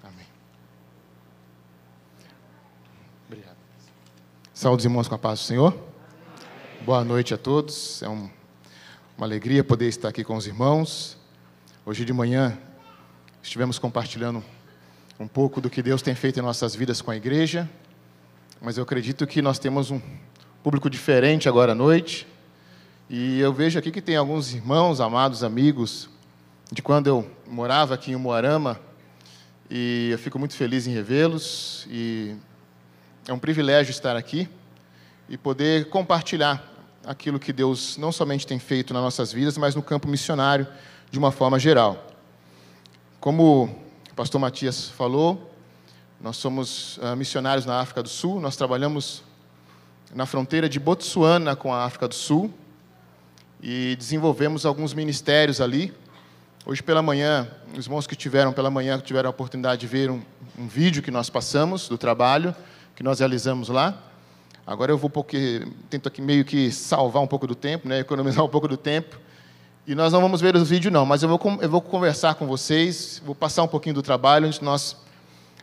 Amém. Obrigado. Saúde os irmãos com a paz do Senhor. Boa noite a todos. É uma alegria poder estar aqui com os irmãos. Hoje de manhã estivemos compartilhando um pouco do que Deus tem feito em nossas vidas com a igreja, mas eu acredito que nós temos um público diferente agora à noite, e eu vejo aqui que tem alguns irmãos, amados amigos, de quando eu morava aqui em Umuarama, e eu fico muito feliz em revê-los, e é um privilégio estar aqui e poder compartilhar aquilo que Deus não somente tem feito nas nossas vidas, mas no campo missionário de uma forma geral. Como o pastor Matias falou, nós somos missionários na África do Sul, nós trabalhamos na fronteira de Botsuana com a África do Sul e desenvolvemos alguns ministérios ali. Hoje pela manhã, os irmãos que tiveram pela manhã tiveram a oportunidade de ver um vídeo que nós passamos do trabalho que nós realizamos lá. Agora eu vou tento aqui meio que salvar um pouco do tempo, né, economizar um pouco do tempo. E nós não vamos ver o vídeo não, mas eu vou conversar com vocês, vou passar um pouquinho do trabalho antes de nós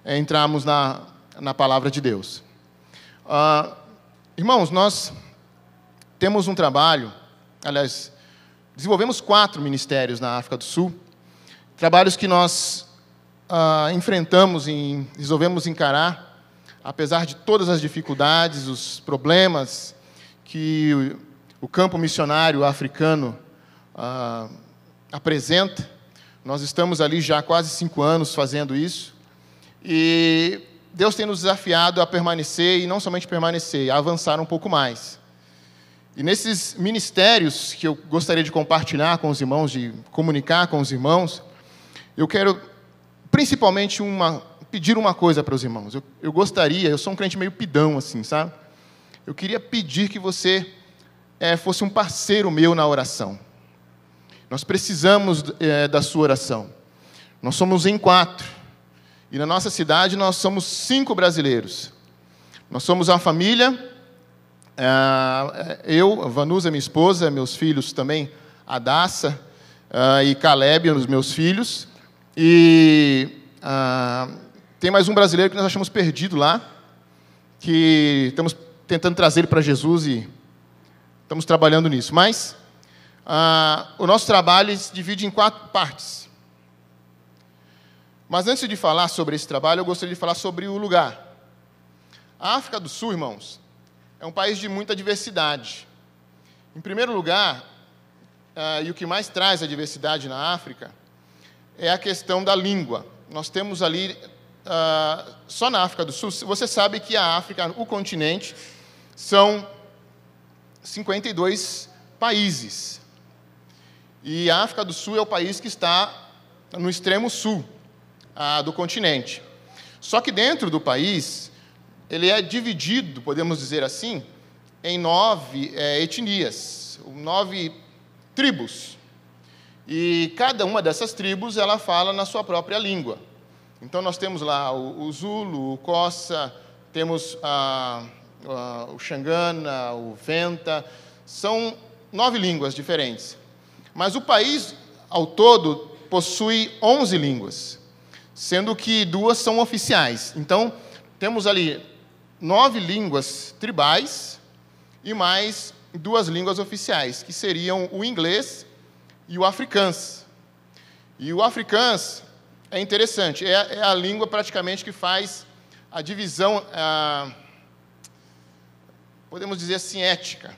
entrarmos na palavra de Deus. Irmãos, nós temos um trabalho, aliás, desenvolvemos 4 ministérios na África do Sul, trabalhos que nós enfrentamos e resolvemos encarar, apesar de todas as dificuldades, os problemas que o campo missionário africano apresenta. Nós estamos ali já há quase 5 anos fazendo isso, e Deus tem nos desafiado a permanecer, e não somente permanecer, a avançar um pouco mais. E nesses ministérios que eu gostaria de compartilhar com os irmãos, de comunicar com os irmãos, eu quero principalmente pedir uma coisa para os irmãos. Eu sou um crente meio pidão, assim, sabe? Eu queria pedir que você fosse um parceiro meu na oração. Nós precisamos da sua oração. Nós somos em 4. E na nossa cidade nós somos 5 brasileiros. Nós somos uma família, eu, a Vanusa, minha esposa, meus filhos também, a Daça e Caleb, os meus filhos. E tem mais um brasileiro que nós achamos perdido lá, que estamos tentando trazer ele para Jesus e estamos trabalhando nisso. Mas o nosso trabalho se divide em 4 partes. Mas antes de falar sobre esse trabalho, eu gostaria de falar sobre o lugar. A África do Sul, irmãos, é um país de muita diversidade. Em primeiro lugar, e o que mais traz a diversidade na África, é a questão da língua. Nós temos ali, só na África do Sul, você sabe que a África, o continente, são 52 países. E a África do Sul é o país que está no extremo sul do continente. Só que dentro do país, ele é dividido, podemos dizer assim, em 9 etnias, 9 tribos. E cada uma dessas tribos, ela fala na sua própria língua. Então, nós temos lá o Zulu, o Kossa, temos o Xangana, o Venta, são 9 línguas diferentes. Mas o país, ao todo, possui 11 línguas, sendo que 2 são oficiais. Então, temos ali 9 línguas tribais e mais 2 línguas oficiais, que seriam o inglês e o africâns. E o africâns é interessante, é a língua praticamente que faz a divisão, podemos dizer assim, étnica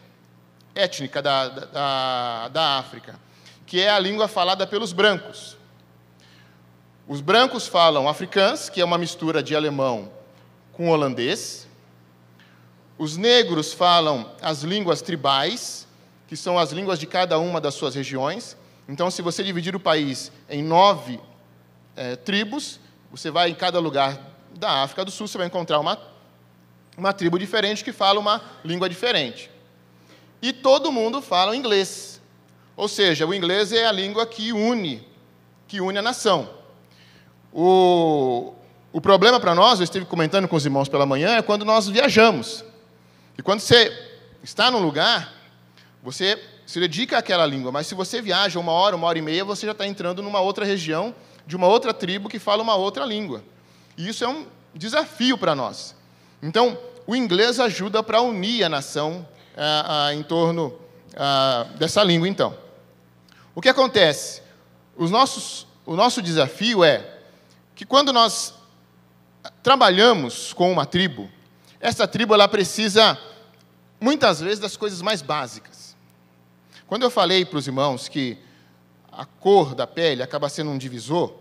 da África, que é a língua falada pelos brancos. Os brancos falam africâns, que é uma mistura de alemão com holandês. Os negros falam as línguas tribais, que são as línguas de cada uma das suas regiões. Então, se você dividir o país em 9 tribos, você vai em cada lugar da África do Sul, você vai encontrar uma tribo diferente que fala uma língua diferente. E todo mundo fala inglês. Ou seja, o inglês é a língua que une a nação. O problema para nós, eu estive comentando com os irmãos pela manhã, é quando nós viajamos. E quando você está num lugar, você se dedica àquela língua, mas se você viaja 1 hora, 1 hora e meia, você já está entrando numa outra região, de uma outra tribo que fala uma outra língua. E isso é um desafio para nós. Então, o inglês ajuda para unir a nação em torno dessa língua, então. O que acontece? O nosso desafio é que quando nós trabalhamos com uma tribo, essa tribo ela precisa, muitas vezes, das coisas mais básicas. Quando eu falei para os irmãos que a cor da pele acaba sendo um divisor,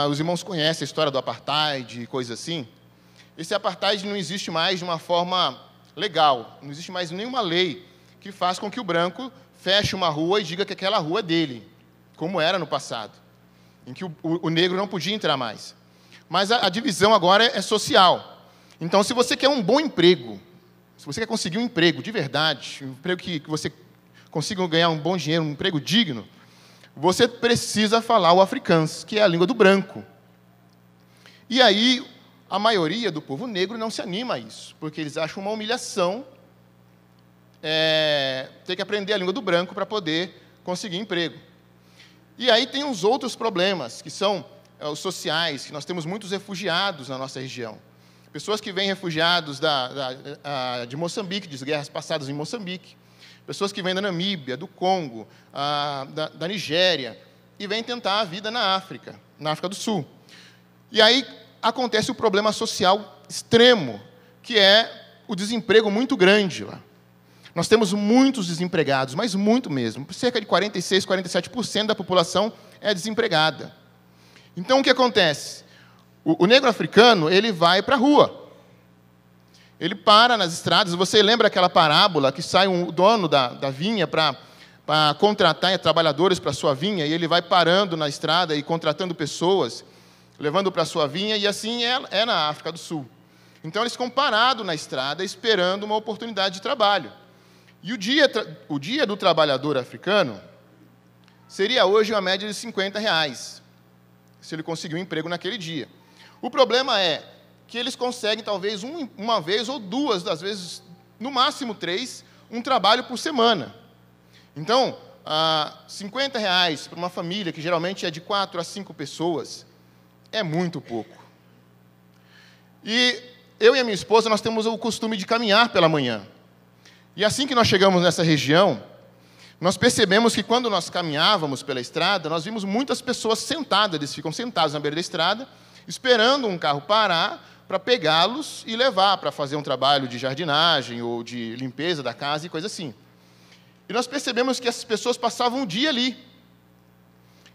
os irmãos conhecem a história do apartheid e coisas assim. Esse apartheid não existe mais de uma forma legal, não existe mais nenhuma lei que faz com que o branco feche uma rua e diga que aquela rua é dele, como era no passado, em que o negro não podia entrar mais. Mas a divisão agora é social. Então, se você quer um bom emprego, se você quer conseguir um emprego de verdade, um emprego que você consiga ganhar um bom dinheiro, um emprego digno, você precisa falar o afrikaans, que é a língua do branco. E aí, a maioria do povo negro não se anima a isso, porque eles acham uma humilhação ter que aprender a língua do branco para poder conseguir emprego. E aí tem uns outros problemas, que são os sociais, que nós temos muitos refugiados na nossa região. Pessoas que vêm refugiados de Moçambique, de guerras passadas em Moçambique, pessoas que vêm da Namíbia, do Congo, da Nigéria, e vêm tentar a vida na África do Sul. E aí acontece o problema social extremo, que é o desemprego muito grande lá. Nós temos muitos desempregados, mas muito mesmo. Cerca de 46%, 47% da população é desempregada. Então, o que acontece? O negro africano, ele vai para a rua. Ele para nas estradas. Você lembra aquela parábola que sai um dono da vinha para contratar trabalhadores para a sua vinha, e ele vai parando na estrada e contratando pessoas, levando para a sua vinha, e assim é na África do Sul. Então, eles ficam parados na estrada, esperando uma oportunidade de trabalho. E o dia do trabalhador africano seria hoje uma média de R$50, se ele conseguir um emprego naquele dia. O problema é que eles conseguem, talvez, uma vez ou duas, às vezes, no máximo 3, um trabalho por semana. Então, R$50 para uma família, que geralmente é de 4 a 5 pessoas, é muito pouco. E eu e a minha esposa, nós temos o costume de caminhar pela manhã. E assim que nós chegamos nessa região, nós percebemos que quando nós caminhávamos pela estrada, nós vimos muitas pessoas sentadas, eles ficam sentados na beira da estrada, esperando um carro parar para pegá-los e levar para fazer um trabalho de jardinagem ou de limpeza da casa e coisa assim. E nós percebemos que essas pessoas passavam um dia ali.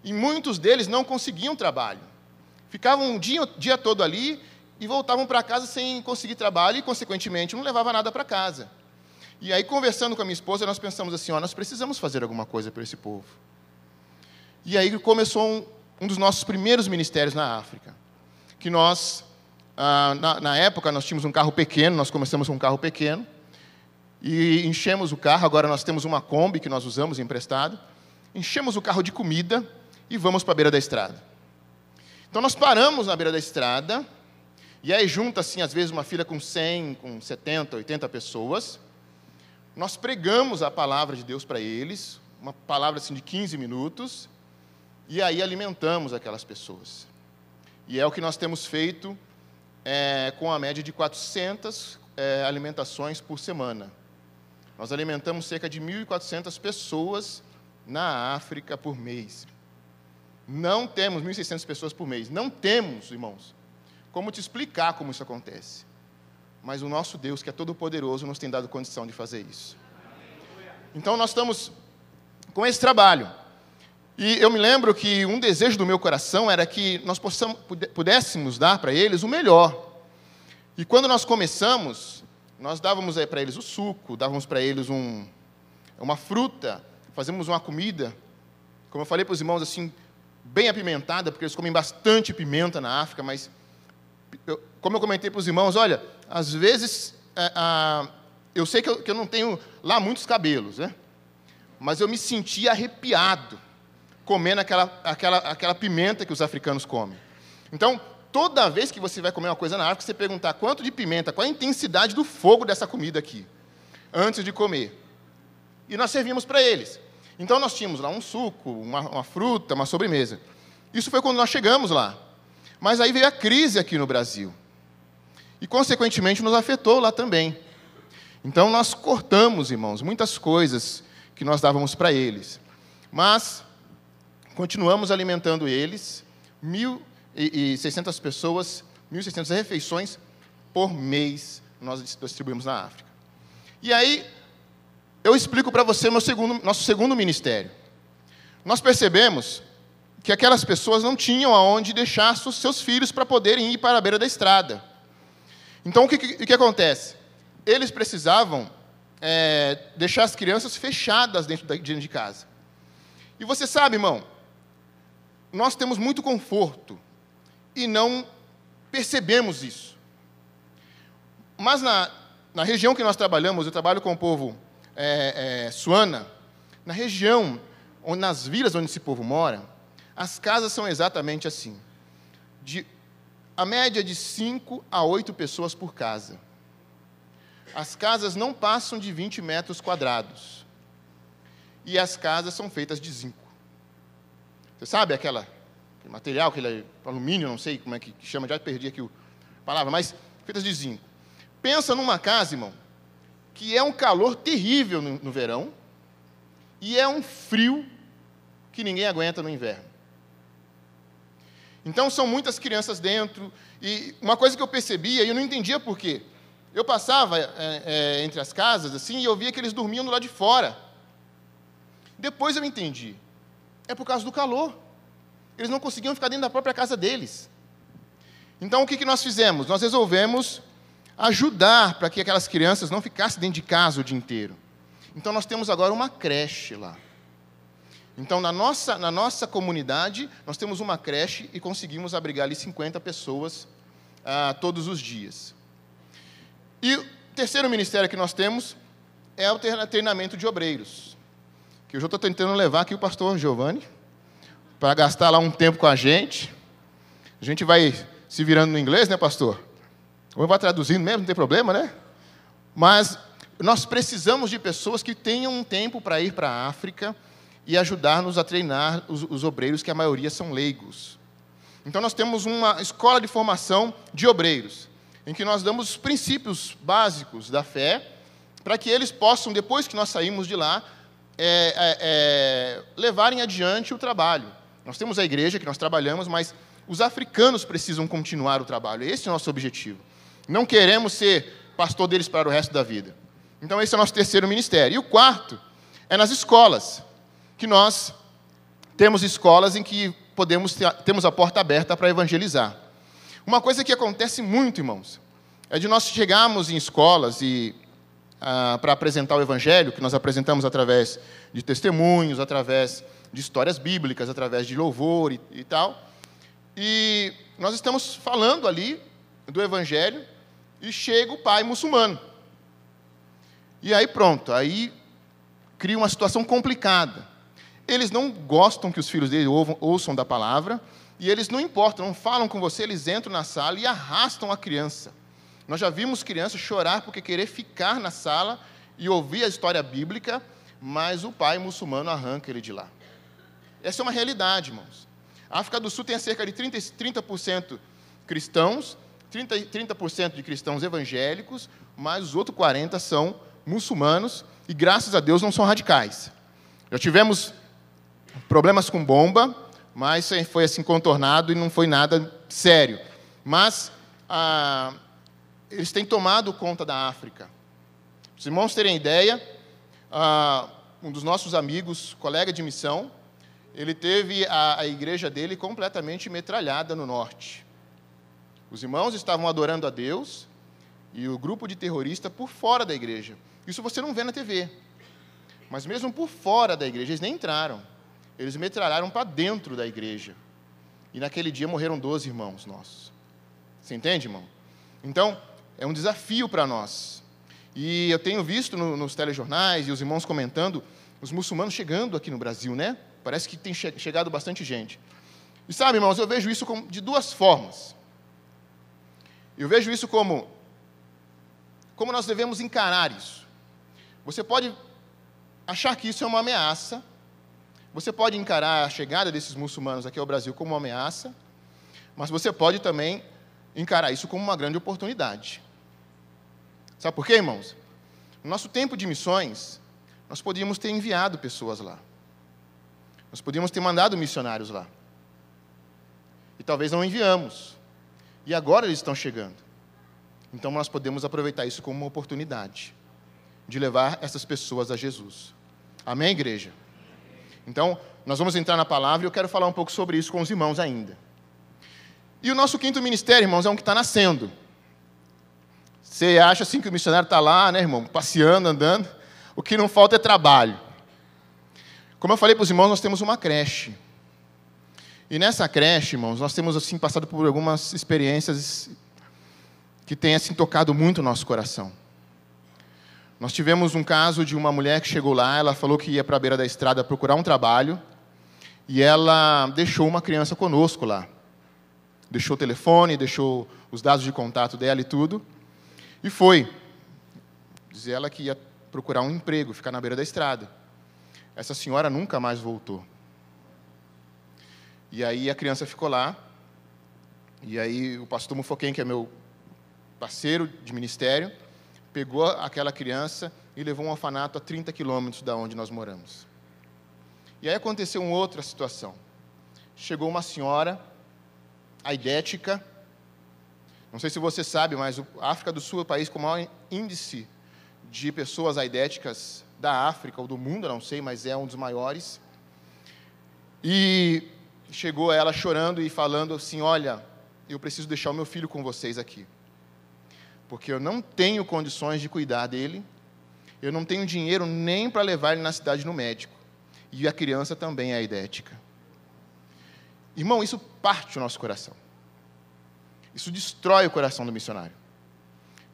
E muitos deles não conseguiam trabalho. Ficavam um dia todo ali e voltavam para casa sem conseguir trabalho e, consequentemente, não levavam nada para casa. E aí, conversando com a minha esposa, nós pensamos assim, nós precisamos fazer alguma coisa para esse povo. E aí começou um dos nossos primeiros ministérios na África, que nós, na época, nós tínhamos um carro pequeno, nós começamos com um carro pequeno, e enchemos o carro, agora nós temos uma Kombi que nós usamos emprestado, enchemos o carro de comida e vamos para a beira da estrada. Então, nós paramos na beira da estrada, e aí junta, assim, às vezes, uma fila com 100, com 70, 80 pessoas. Nós pregamos a palavra de Deus para eles, uma palavra assim de 15 minutos, e aí alimentamos aquelas pessoas. E é o que nós temos feito com a média de 400 alimentações por semana. Nós alimentamos cerca de 1.400 pessoas na África por mês. Não temos 1.600 pessoas por mês. Não temos, irmãos, como te explicar como isso acontece. Mas o nosso Deus, que é todo-poderoso, nos tem dado condição de fazer isso. Então, nós estamos com esse trabalho. E eu me lembro que um desejo do meu coração era que nós pudéssemos dar para eles o melhor. E quando nós começamos, nós dávamos para eles o suco, dávamos para eles uma fruta, fazíamos uma comida, como eu falei para os irmãos, assim, bem apimentada, porque eles comem bastante pimenta na África, mas... como eu comentei para os irmãos, olha, às vezes, eu sei que eu não tenho lá muitos cabelos, né? Mas eu me sentia arrepiado comendo aquela pimenta que os africanos comem. Então, toda vez que você vai comer uma coisa na África, você perguntar quanto de pimenta, qual a intensidade do fogo dessa comida aqui, antes de comer. E nós servíamos para eles. Então, nós tínhamos lá um suco, uma fruta, uma sobremesa. Isso foi quando nós chegamos lá. Mas aí veio a crise aqui no Brasil. E, consequentemente, nos afetou lá também. Então, nós cortamos, irmãos, muitas coisas que nós dávamos para eles. Mas continuamos alimentando eles, 1.600 pessoas, 1.600 refeições por mês nós distribuímos na África. E aí, eu explico para você nosso segundo ministério. Nós percebemos que aquelas pessoas não tinham aonde deixar os seus filhos para poderem ir para a beira da estrada. Então, o que acontece? Eles precisavam deixar as crianças fechadas dentro de casa. E você sabe, irmão, nós temos muito conforto e não percebemos isso. Mas na região que nós trabalhamos, eu trabalho com o povo Suana, na região, nas vilas onde esse povo mora, as casas são exatamente assim. A média de 5 a 8 pessoas por casa. As casas não passam de 20 metros quadrados. E as casas são feitas de zinco. Você sabe aquele material, aquele alumínio, não sei como é que chama, já perdi aqui a palavra, mas feitas de zinco. Pensa numa casa, irmão, que é um calor terrível no verão e é um frio que ninguém aguenta no inverno. Então, são muitas crianças dentro, e uma coisa que eu percebia, e eu não entendia por quê. Eu passava entre as casas, assim, e eu via que eles dormiam do lado de fora. Depois eu entendi. É por causa do calor. Eles não conseguiam ficar dentro da própria casa deles. Então, o que nós fizemos? Nós resolvemos ajudar para que aquelas crianças não ficassem dentro de casa o dia inteiro. Então, nós temos agora uma creche lá. Então, na nossa comunidade, nós temos uma creche e conseguimos abrigar ali 50 pessoas todos os dias. E o terceiro ministério que nós temos é o treinamento de obreiros, que eu já estou tentando levar aqui o pastor Giovanni, para gastar lá um tempo com a gente. A gente vai se virando no inglês, né, pastor? Ou vai traduzindo mesmo, não tem problema, né? Mas nós precisamos de pessoas que tenham um tempo para ir para a África e ajudar-nos a treinar os obreiros, que a maioria são leigos. Então, nós temos uma escola de formação de obreiros, em que nós damos os princípios básicos da fé, para que eles possam, depois que nós saímos de lá, levarem adiante o trabalho. Nós temos a igreja que nós trabalhamos, mas os africanos precisam continuar o trabalho. Esse é o nosso objetivo. Não queremos ser pastor deles para o resto da vida. Então, esse é o nosso terceiro ministério. E o quarto é nas escolas, que nós temos escolas em que temos a porta aberta para evangelizar. Uma coisa que acontece muito, irmãos, é de nós chegarmos em escolas para apresentar o evangelho, que nós apresentamos através de testemunhos, através de histórias bíblicas, através de louvor e tal. E nós estamos falando ali do evangelho e chega o pai muçulmano. E aí pronto, aí cria uma situação complicada. Eles não gostam que os filhos dele ouçam da palavra, e eles não importam, não falam com você, eles entram na sala e arrastam a criança. Nós já vimos crianças chorar porque querer ficar na sala e ouvir a história bíblica, mas o pai muçulmano arranca ele de lá. Essa é uma realidade, irmãos. A África do Sul tem cerca de 30% cristãos, 30% de cristãos evangélicos, mas os outros 40% são muçulmanos, e graças a Deus não são radicais. Já tivemos problemas com bomba, mas foi assim contornado e não foi nada sério. Mas eles têm tomado conta da África. Para os irmãos terem ideia, um dos nossos amigos, colega de missão, ele teve a igreja dele completamente metralhada no norte. Os irmãos estavam adorando a Deus e o grupo de terroristas por fora da igreja. Isso você não vê na TV. Mas mesmo por fora da igreja, eles nem entraram. Eles metralharam para dentro da igreja. E naquele dia morreram 12 irmãos nossos. Você entende, irmão? Então, é um desafio para nós. E eu tenho visto nos telejornais e os irmãos comentando, os muçulmanos chegando aqui no Brasil, né? Parece que tem chegado bastante gente. E sabe, irmãos, eu vejo isso de duas formas. Eu vejo isso como nós devemos encarar isso. Você pode achar que isso é uma ameaça. Você pode encarar a chegada desses muçulmanos aqui ao Brasil como uma ameaça, mas você pode também encarar isso como uma grande oportunidade. Sabe por quê, irmãos? No nosso tempo de missões, nós podíamos ter enviado pessoas lá. Nós podíamos ter mandado missionários lá. E talvez não enviamos. E agora eles estão chegando. Então nós podemos aproveitar isso como uma oportunidade de levar essas pessoas a Jesus. Amém, igreja? Então, nós vamos entrar na palavra e eu quero falar um pouco sobre isso com os irmãos ainda. E o nosso quinto ministério, irmãos, é um que está nascendo. Você acha assim que o missionário está lá, né, irmão, passeando, andando. O que não falta é trabalho. Como eu falei para os irmãos, nós temos uma creche. E nessa creche, irmãos, nós temos assim passado por algumas experiências que têm assim tocado muito o nosso coração. Nós tivemos um caso de uma mulher que chegou lá, ela falou que ia para a beira da estrada procurar um trabalho, e ela deixou uma criança conosco lá. Deixou o telefone, deixou os dados de contato dela e tudo, e foi. Diz ela que ia procurar um emprego, ficar na beira da estrada. Essa senhora nunca mais voltou. E aí a criança ficou lá, e aí o pastor Mufoquem, que é meu parceiro de ministério, pegou aquela criança e levou um orfanato a 30 quilômetros da onde nós moramos. E aí aconteceu uma outra situação. Chegou uma senhora aidética. Não sei se você sabe, mas a África do Sul é o país com o maior índice de pessoas aidéticas da África, ou do mundo, não sei, mas é um dos maiores. E chegou ela chorando e falando assim, olha, eu preciso deixar o meu filho com vocês aqui. Porque eu não tenho condições de cuidar dele, eu não tenho dinheiro nem para levar ele na cidade no médico. E a criança também é aidética. Irmão, isso parte o nosso coração. Isso destrói o coração do missionário.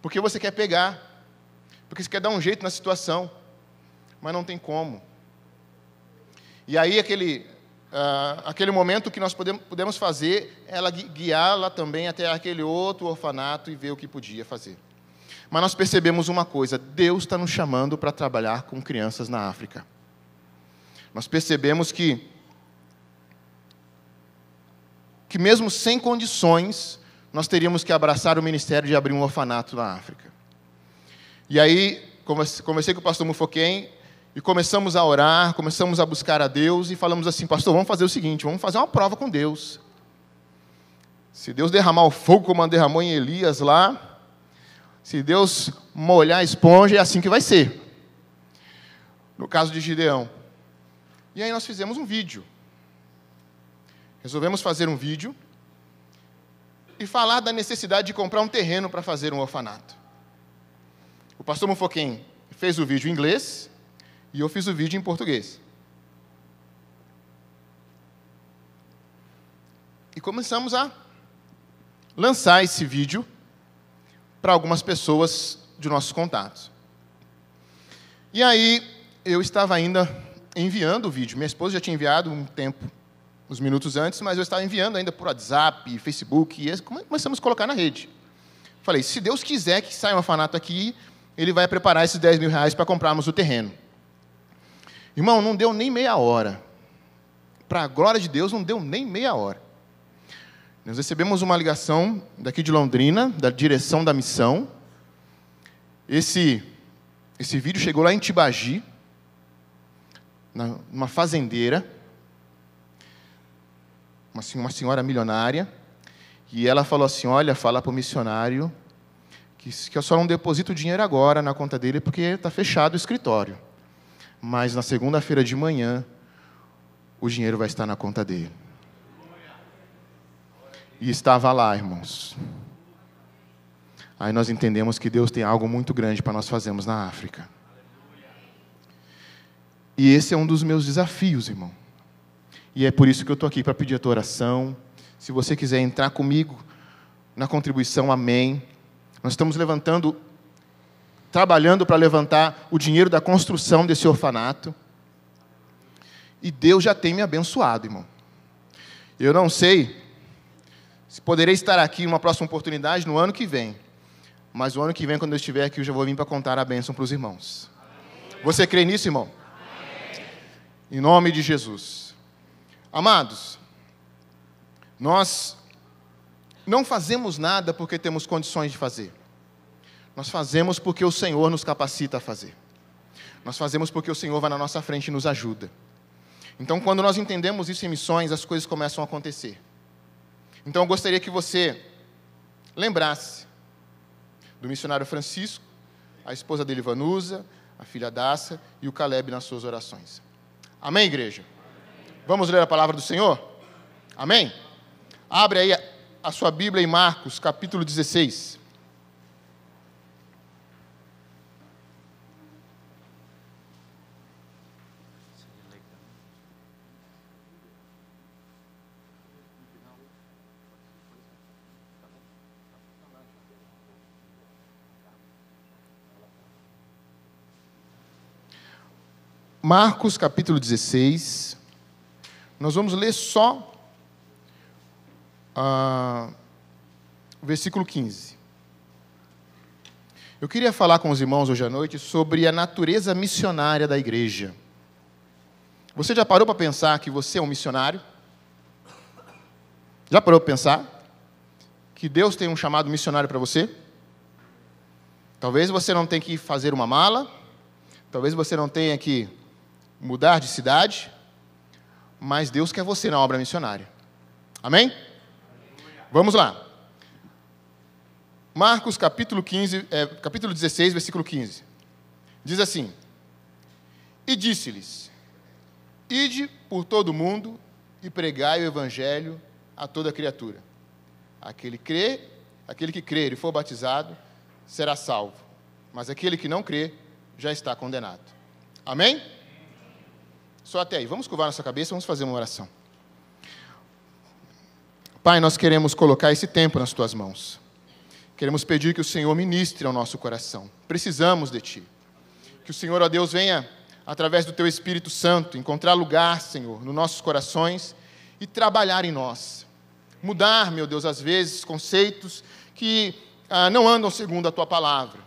Porque você quer pegar, porque você quer dar um jeito na situação, mas não tem como. E aí aquele momento que nós podemos fazer, ela guiá-la também até aquele outro orfanato e ver o que podia fazer. Mas nós percebemos uma coisa, Deus está nos chamando para trabalhar com crianças na África. Nós percebemos que mesmo sem condições, nós teríamos que abraçar o ministério de abrir um orfanato na África. E aí, conversei com o pastor Mufoquem, e começamos a orar, começamos a buscar a Deus, e falamos assim, pastor, vamos fazer o seguinte, vamos fazer uma prova com Deus. Se Deus derramar o fogo como derramou em Elias lá, se Deus molhar a esponja, é assim que vai ser. No caso de Gideão. E aí nós fizemos um vídeo. Resolvemos fazer um vídeo e falar da necessidade de comprar um terreno para fazer um orfanato. O pastor Mufoquem fez o vídeo em inglês, e eu fiz o vídeo em português. E começamos a lançar esse vídeo para algumas pessoas de nossos contatos. E aí, eu estava ainda enviando o vídeo. Minha esposa já tinha enviado um tempo, uns minutos antes, mas eu estava enviando ainda por WhatsApp, Facebook, e começamos a colocar na rede. Falei, se Deus quiser que saia um orfanato aqui, Ele vai preparar esses 10 mil reais para comprarmos o terreno. Irmão, não deu nem meia hora. Para a glória de Deus, não deu nem meia hora. Nós recebemos uma ligação daqui de Londrina, da direção da missão. Esse vídeo chegou lá em Tibagi, numa fazendeira, uma senhora milionária, e ela falou assim, olha, fala para o missionário que eu só não deposito o dinheiro agora na conta dele porque está fechado o escritório. Mas na segunda-feira de manhã, o dinheiro vai estar na conta dele. E estava lá, irmãos. Aí nós entendemos que Deus tem algo muito grande para nós fazermos na África. E esse é um dos meus desafios, irmão. E é por isso que eu estou aqui, para pedir a tua oração. Se você quiser entrar comigo na contribuição, amém. Nós estamos trabalhando para levantar o dinheiro da construção desse orfanato. E Deus já tem me abençoado, irmão. Eu não sei se poderei estar aqui em uma próxima oportunidade no ano que vem. Mas o ano que vem, quando eu estiver aqui, eu já vou vir para contar a bênção para os irmãos. Você crê nisso, irmão? Em nome de Jesus. Amados, nós não fazemos nada porque temos condições de fazer. Nós fazemos porque o Senhor nos capacita a fazer. Nós fazemos porque o Senhor vai na nossa frente e nos ajuda. Então, quando nós entendemos isso em missões, as coisas começam a acontecer. Então, eu gostaria que você lembrasse do missionário Francisco, a esposa dele, Vanusa, a filha Daça e o Caleb nas suas orações. Amém, igreja? Vamos ler a palavra do Senhor? Amém? Abre aí a sua Bíblia em Marcos, capítulo 16. Marcos, capítulo 16, nós vamos ler só o versículo 15. Eu queria falar com os irmãos hoje à noite sobre a natureza missionária da igreja. Você já parou para pensar que você é um missionário? Já parou para pensar que Deus tem um chamado missionário para você? Talvez você não tenha que fazer uma mala, talvez você não tenha que mudar de cidade, mas Deus quer você na obra missionária. Amém? Vamos lá. Marcos, capítulo 16, versículo 15. Diz assim: E disse-lhes: Ide por todo o mundo e pregai o evangelho a toda criatura. Aquele que crer e for batizado, será salvo. Mas aquele que não crer, já está condenado. Amém? Só até aí. Vamos curvar nossa cabeça, vamos fazer uma oração. Pai, nós queremos colocar esse tempo nas Tuas mãos. Queremos pedir que o Senhor ministre ao nosso coração. Precisamos de Ti. Que o Senhor, ó Deus, venha, através do Teu Espírito Santo, encontrar lugar, Senhor, nos nossos corações e trabalhar em nós. Mudar, meu Deus, às vezes, conceitos que não andam segundo a Tua palavra.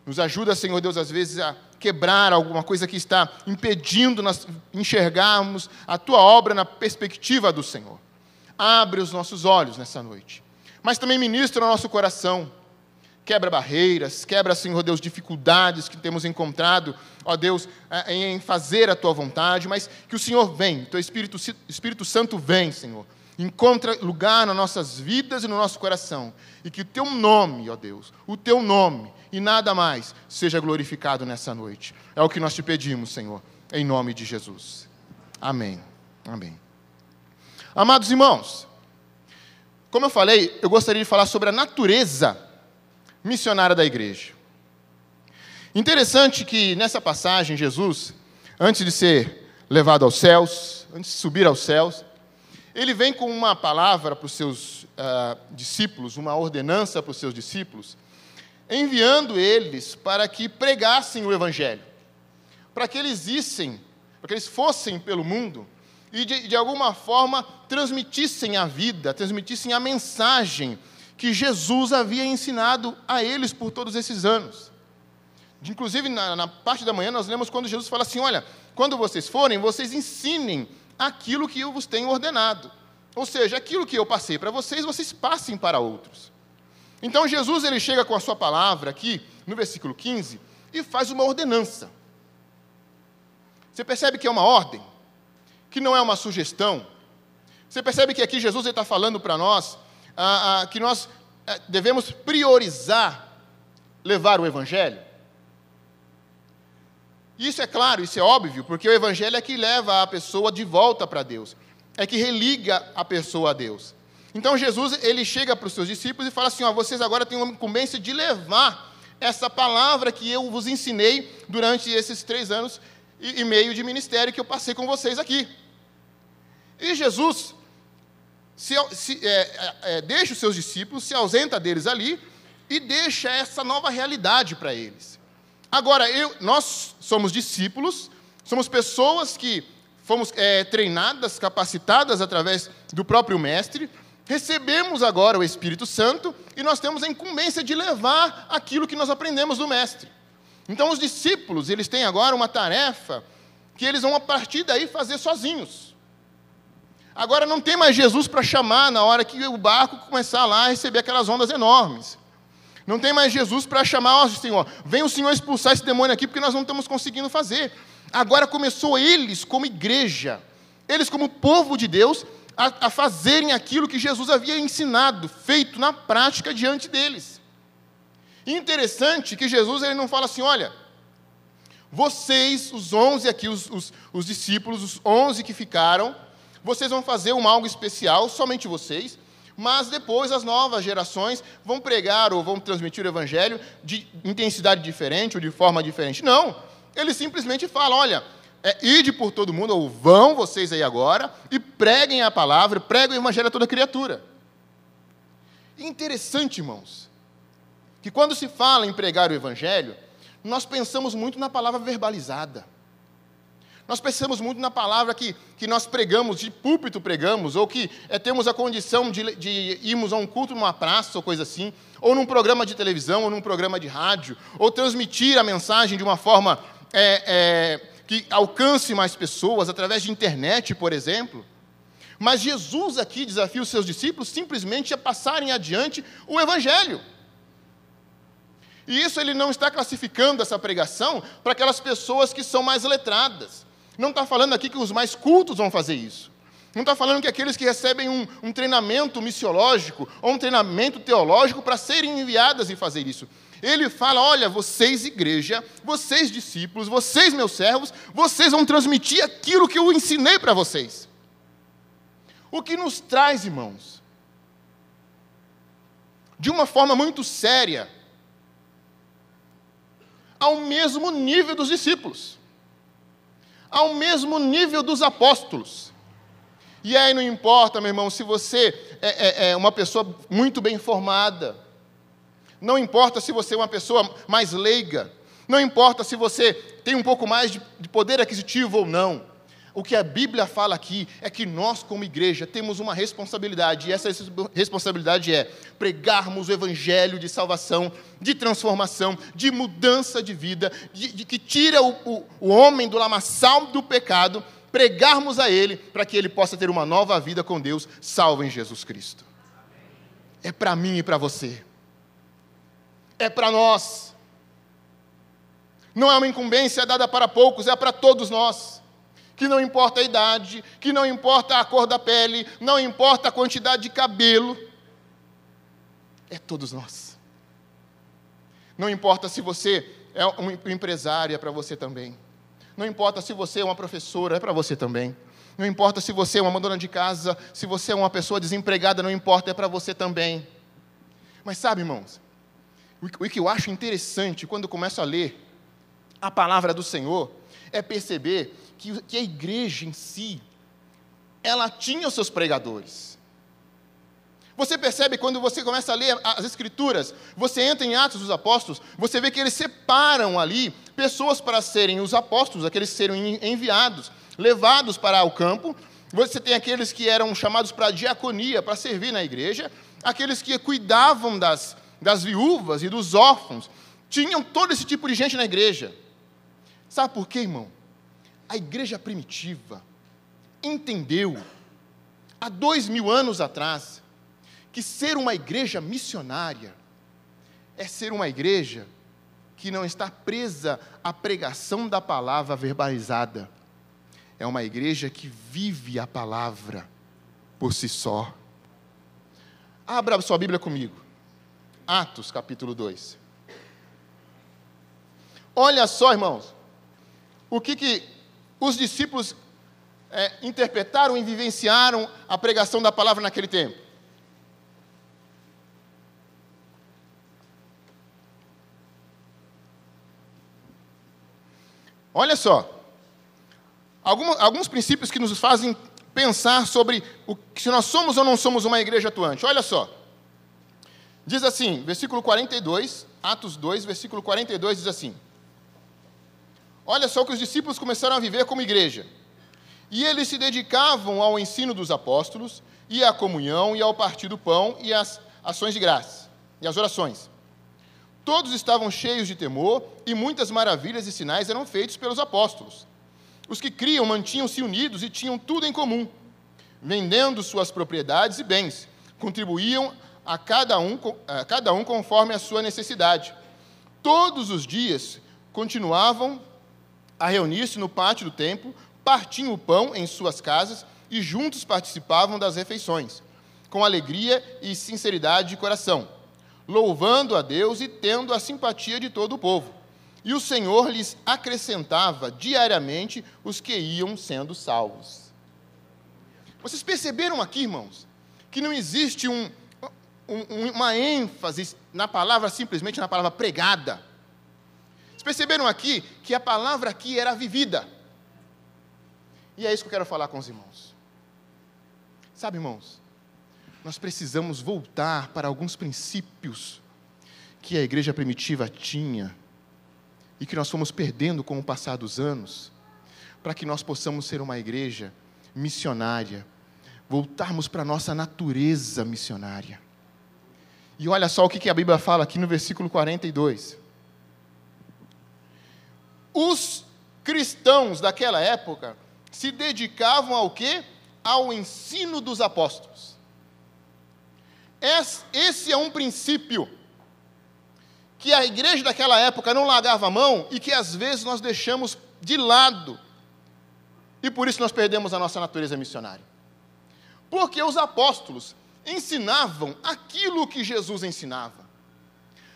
Nos ajuda, Senhor Deus, às vezes, a quebrar alguma coisa que está impedindo nós enxergarmos a Tua obra na perspectiva do Senhor. Abre os nossos olhos nessa noite. Mas também ministra o nosso coração. Quebra barreiras, quebra, Senhor Deus, dificuldades que temos encontrado, ó Deus, em fazer a Tua vontade, mas que o Senhor vem, Teu Espírito Santo vem, Senhor. Encontra lugar nas nossas vidas e no nosso coração. E que o Teu nome, ó Deus, o Teu nome e nada mais seja glorificado nessa noite. É o que nós te pedimos, Senhor, em nome de Jesus. Amém. Amém. Amados irmãos, como eu falei, eu gostaria de falar sobre a natureza missionária da igreja. Interessante que nessa passagem, Jesus, antes de ser levado aos céus, antes de subir aos céus, ele vem com uma palavra para os seus discípulos, uma ordenança para os seus discípulos, enviando eles para que pregassem o Evangelho, para que eles fossem pelo mundo e, de alguma forma, transmitissem a vida, transmitissem a mensagem que Jesus havia ensinado a eles por todos esses anos. Inclusive, na parte da manhã, nós lemos quando Jesus fala assim: olha, quando vocês forem, vocês ensinem aquilo que eu vos tenho ordenado. Ou seja, aquilo que eu passei para vocês, vocês passem para outros. Então, Jesus ele chega com a sua palavra aqui, no versículo 15, e faz uma ordenança. Você percebe que é uma ordem? Que não é uma sugestão? Você percebe que aqui Jesus está falando para nós que nós devemos priorizar levar o Evangelho? Isso é claro, isso é óbvio, porque o Evangelho é que leva a pessoa de volta para Deus, é que religa a pessoa a Deus. Então Jesus, ele chega para os seus discípulos e fala assim: ó, vocês agora têm uma incumbência de levar essa palavra que eu vos ensinei durante esses 3 anos e meio de ministério que eu passei com vocês aqui. E Jesus deixa os seus discípulos, se ausenta deles ali e deixa essa nova realidade para eles. Agora, nós somos discípulos, somos pessoas que fomos treinadas, capacitadas através do próprio Mestre, recebemos agora o Espírito Santo e nós temos a incumbência de levar aquilo que nós aprendemos do Mestre. Então, os discípulos, eles têm agora uma tarefa que eles vão, a partir daí, fazer sozinhos. Agora não tem mais Jesus para chamar na hora que o barco começar lá a receber aquelas ondas enormes. Não tem mais Jesus para chamar, ó Senhor, vem o Senhor expulsar esse demônio aqui, porque nós não estamos conseguindo fazer. Agora começou eles, como igreja, eles como povo de Deus, a fazerem aquilo que Jesus havia ensinado, feito na prática diante deles. E interessante que Jesus ele não fala assim, olha, vocês, os 11 aqui, os discípulos, os 11 que ficaram, vocês vão fazer algo especial, somente vocês, mas depois as novas gerações vão pregar ou vão transmitir o evangelho de intensidade diferente ou de forma diferente. Não, ele simplesmente fala, olha, ide por todo mundo, ou vão vocês aí agora, e preguem a palavra, preguem o evangelho a toda criatura. E interessante, irmãos, que quando se fala em pregar o evangelho, nós pensamos muito na palavra verbalizada. Nós pensamos muito na palavra que nós pregamos, de púlpito pregamos, ou que temos a condição de irmos a um culto numa praça, ou coisa assim, ou num programa de televisão, ou num programa de rádio, ou transmitir a mensagem de uma forma que alcance mais pessoas, através de internet, por exemplo. Mas Jesus aqui desafia os seus discípulos simplesmente a passarem adiante o evangelho. E isso ele não está classificando essa pregação para aquelas pessoas que são mais letradas. Não está falando aqui que os mais cultos vão fazer isso. Não está falando que aqueles que recebem um treinamento missiológico ou um treinamento teológico para serem enviadas e fazer isso. Ele fala, olha, vocês igreja, vocês discípulos, vocês meus servos, vocês vão transmitir aquilo que eu ensinei para vocês. O que nos traz, irmãos, de uma forma muito séria, ao mesmo nível dos discípulos, ao mesmo nível dos apóstolos. E aí não importa, meu irmão, se você é uma pessoa muito bem formada, não importa se você é uma pessoa mais leiga, não importa se você tem um pouco mais de poder aquisitivo ou não. O que a Bíblia fala aqui é que nós, como igreja, temos uma responsabilidade, e essa responsabilidade é pregarmos o evangelho de salvação, de transformação, de mudança de vida, que tira o homem do lamaçal do pecado, pregarmos a ele, para que ele possa ter uma nova vida com Deus, salvo em Jesus Cristo. É para mim e para você. É para nós. Não é uma incumbência dada para poucos, é para todos nós. Que não importa a idade, que não importa a cor da pele, não importa a quantidade de cabelo, é todos nós. Não importa se você é um empresário, é para você também. Não importa se você é uma professora, é para você também. Não importa se você é uma dona de casa, se você é uma pessoa desempregada, não importa, é para você também. Mas sabe, irmãos, o que eu acho interessante quando eu começo a ler a palavra do Senhor é perceber que a igreja em si, ela tinha os seus pregadores. Você percebe quando você começa a ler as Escrituras, você entra em Atos dos Apóstolos, você vê que eles separam ali pessoas para serem os apóstolos, aqueles que seriam enviados, levados para o campo. Você tem aqueles que eram chamados para a diaconia, para servir na igreja, aqueles que cuidavam das viúvas e dos órfãos. Tinham todo esse tipo de gente na igreja. Sabe por quê, irmão? A igreja primitiva entendeu, há 2000 anos atrás, que ser uma igreja missionária é ser uma igreja que não está presa à pregação da palavra verbalizada. É uma igreja que vive a palavra por si só. Abra sua Bíblia comigo. Atos, capítulo 2. Olha só, irmãos, o que os discípulos interpretaram e vivenciaram a pregação da palavra naquele tempo. Olha só, alguns princípios que nos fazem pensar sobre se nós somos ou não somos uma igreja atuante. Olha só, diz assim, versículo 42, Atos 2, versículo 42, diz assim: olha só o que os discípulos começaram a viver como igreja. E eles se dedicavam ao ensino dos apóstolos, e à comunhão, e ao partir do pão, e às ações de graça, e às orações. Todos estavam cheios de temor, e muitas maravilhas e sinais eram feitos pelos apóstolos. Os que criam mantinham-se unidos e tinham tudo em comum. vendendo suas propriedades e bens, contribuíam a cada um conforme a sua necessidade. Todos os dias continuavam a reunir-se no pátio do templo, partiam o pão em suas casas e juntos participavam das refeições, com alegria e sinceridade de coração, louvando a Deus e tendo a simpatia de todo o povo. E o Senhor lhes acrescentava diariamente os que iam sendo salvos. Vocês perceberam aqui, irmãos, que não existe uma ênfase na palavra, simplesmente na palavra pregada. Vocês perceberam aqui que a palavra aqui era vivida. E é isso que eu quero falar com os irmãos. Sabe, irmãos, nós precisamos voltar para alguns princípios que a igreja primitiva tinha e que nós fomos perdendo com o passar dos anos, para que nós possamos ser uma igreja missionária, voltarmos para a nossa natureza missionária. E olha só o que a Bíblia fala aqui no versículo 42. Os cristãos daquela época se dedicavam ao quê? Ao ensino dos apóstolos. Esse é um princípio que a igreja daquela época não largava a mão e que às vezes nós deixamos de lado. E por isso nós perdemos a nossa natureza missionária. Porque os apóstolos ensinavam aquilo que Jesus ensinava.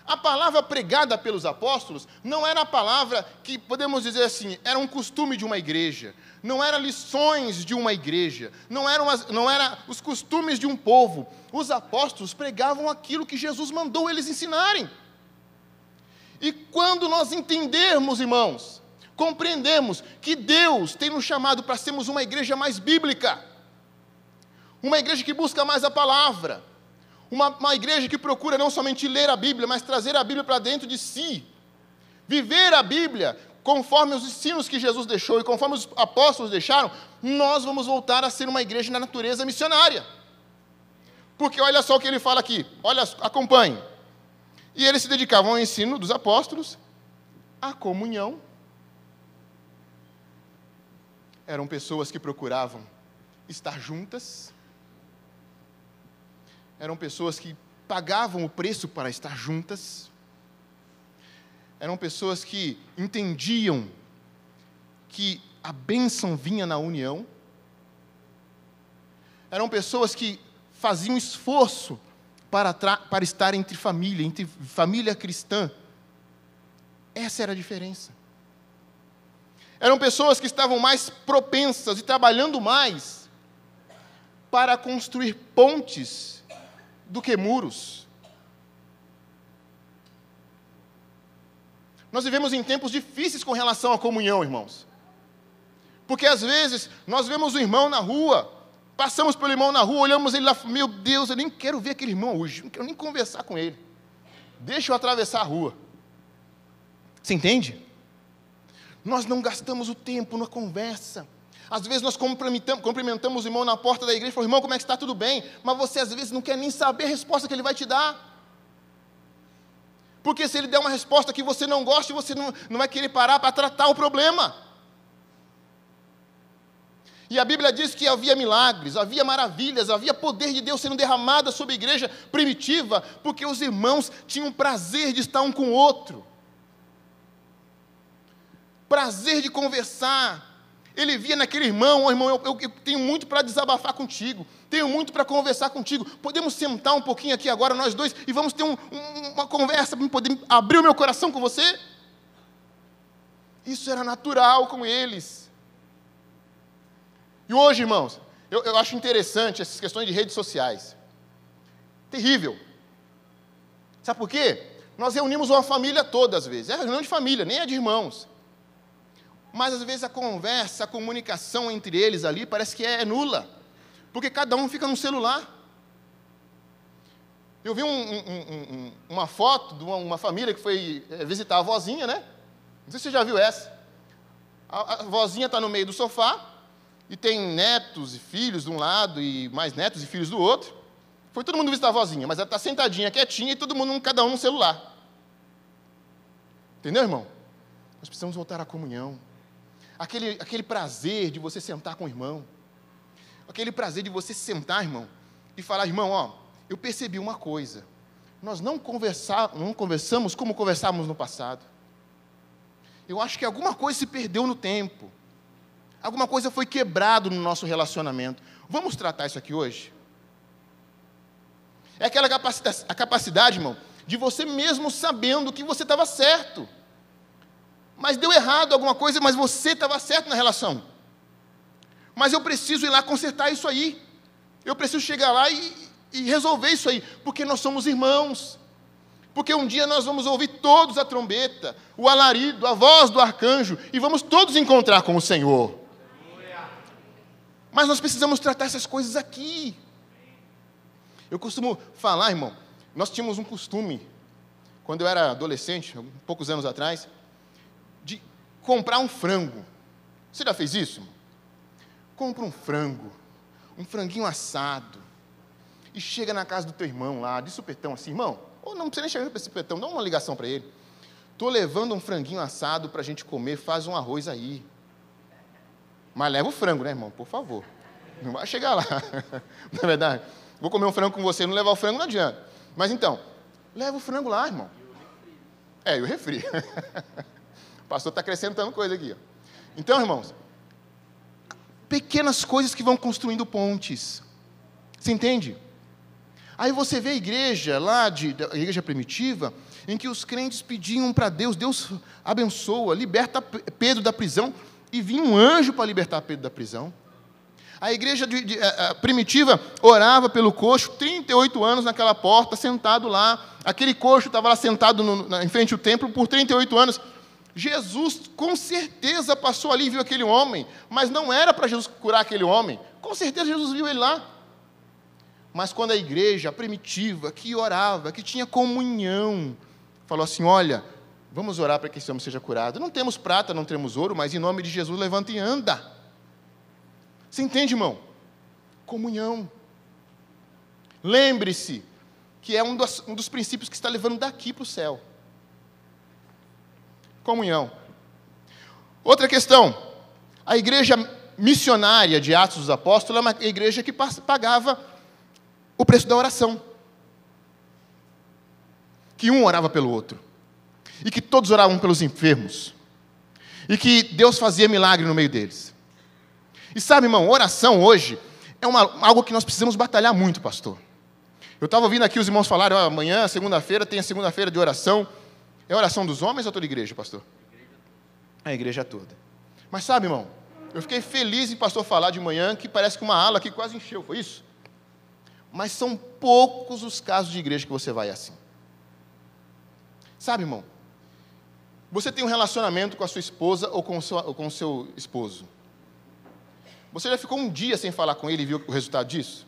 A palavra pregada pelos apóstolos não era a palavra que, podemos dizer assim, era um costume de uma igreja, não eram lições de uma igreja, não eram os costumes de um povo. Os apóstolos pregavam aquilo que Jesus mandou eles ensinarem. E quando nós entendermos, irmãos, compreendemos que Deus tem nos chamado para sermos uma igreja mais bíblica, uma igreja que busca mais a palavra, uma igreja que procura não somente ler a Bíblia, mas trazer a Bíblia para dentro de si, viver a Bíblia conforme os ensinos que Jesus deixou e conforme os apóstolos deixaram, nós vamos voltar a ser uma igreja na natureza missionária. Porque olha só o que ele fala aqui, olha, acompanhe. E eles se dedicavam ao ensino dos apóstolos, à comunhão. Eram pessoas que procuravam estar juntas. Eram pessoas que pagavam o preço para estar juntas. Eram pessoas que entendiam que a bênção vinha na união. Eram pessoas que faziam esforço para estar entre família cristã. Essa era a diferença. Eram pessoas que estavam mais propensas e trabalhando mais para construir pontes do que muros. Nós vivemos em tempos difíceis com relação à comunhão, irmãos. Porque às vezes nós vemos o irmão na rua, passamos pelo irmão na rua, olhamos ele lá, meu Deus, eu nem quero ver aquele irmão hoje, não quero nem conversar com ele. Deixa eu atravessar a rua. Você entende? Nós não gastamos o tempo na conversa. Às vezes nós cumprimentamos o irmão na porta da igreja e falamos, irmão, como é que está? Tudo bem? Mas você às vezes não quer nem saber a resposta que ele vai te dar. Porque se ele der uma resposta que você não gosta, você não vai querer parar para tratar o problema. E a Bíblia diz que havia milagres, havia maravilhas, havia poder de Deus sendo derramado sobre a igreja primitiva, porque os irmãos tinham prazer de estar um com o outro. Prazer de conversar. Ele via naquele irmão, oh, irmão, eu tenho muito para desabafar contigo, tenho muito para conversar contigo, podemos sentar um pouquinho aqui agora, nós dois, e vamos ter uma conversa para poder abrir o meu coração com você? Isso era natural com eles. E hoje, irmãos, eu acho interessante essas questões de redes sociais. Terrível. Sabe por quê? Nós reunimos uma família toda, às vezes. É reunião de família, nem é de irmãos. Mas, às vezes, a conversa, a comunicação entre eles ali parece que é nula. Porque cada um fica no celular. Eu vi uma foto de uma família que foi visitar a vozinha, né? Não sei se você já viu essa. A vozinha está no meio do sofá, e tem netos e filhos de um lado, e mais netos e filhos do outro. Foi todo mundo visitar a vozinha, mas ela está sentadinha, quietinha, e todo mundo, cada um no celular. Entendeu, irmão? Nós precisamos voltar à comunhão. Aquele prazer de você sentar com o irmão. aquele prazer de você sentar, irmão, e falar, irmão, ó, eu percebi uma coisa. Nós não conversamos como conversávamos no passado. Eu acho que alguma coisa se perdeu no tempo. Alguma coisa foi quebrado no nosso relacionamento. Vamos tratar isso aqui hoje? É aquela capacidade, irmão, de você mesmo sabendo que você estava certo. Mas deu errado alguma coisa, mas você estava certo na relação. Mas eu preciso ir lá consertar isso aí. Eu preciso chegar lá e resolver isso aí, porque nós somos irmãos. Porque um dia nós vamos ouvir todos a trombeta, o alarido, a voz do arcanjo, e vamos todos encontrar com o Senhor. Mas nós precisamos tratar essas coisas aqui. Eu costumo falar, irmão, nós tínhamos um costume, quando eu era adolescente, poucos anos atrás, de comprar um frango. Você já fez isso, irmão? Compra um frango, um franguinho assado, e chega na casa do teu irmão lá, de supetão assim, irmão, ou não precisa nem chegar para esse supetão, dá uma ligação para ele. Estou levando um franguinho assado para a gente comer, faz um arroz aí. Mas leva o frango, né, irmão? Por favor. Não vai chegar lá. Na verdade, vou comer um frango com você, não levar o frango não adianta. Mas então, leva o frango lá, irmão. E o refri. O pastor está acrescentando coisa aqui. Ó. Então, irmãos, pequenas coisas que vão construindo pontes. Você entende? Aí você vê a igreja lá, a igreja primitiva, em que os crentes pediam para Deus, Deus abençoa, liberta Pedro da prisão, e vinha um anjo para libertar Pedro da prisão. A igreja primitiva orava pelo coxo, 38 anos naquela porta, sentado lá. Aquele coxo estava lá sentado em frente ao templo por 38 anos. Jesus, com certeza, passou ali e viu aquele homem, mas não era para Jesus curar aquele homem. Com certeza, Jesus viu ele lá. Mas quando a igreja primitiva, que orava, que tinha comunhão, falou assim, olha, vamos orar para que esse homem seja curado. Não temos prata, não temos ouro, mas em nome de Jesus, levanta e anda. Você entende, irmão? Comunhão. Lembre-se que é um dos princípios que está levando daqui para o céu. Comunhão. Outra questão. A igreja missionária de Atos dos Apóstolos é uma igreja que pagava o preço da oração. Que um orava pelo outro. E que todos oravam pelos enfermos. E que Deus fazia milagre no meio deles. E sabe, irmão, oração hoje é algo que nós precisamos batalhar muito, pastor. Eu estava ouvindo aqui os irmãos falarem, amanhã, segunda-feira, tem a segunda-feira de oração. É a oração dos homens ou toda a igreja, pastor? A igreja toda. Mas sabe, irmão, eu fiquei feliz em pastor falar de manhã que parece que uma ala aqui quase encheu, foi isso? Mas são poucos os casos de igreja que você vai assim. Sabe, irmão, você tem um relacionamento com a sua esposa ou com o seu esposo. Você já ficou um dia sem falar com ele e viu o resultado disso?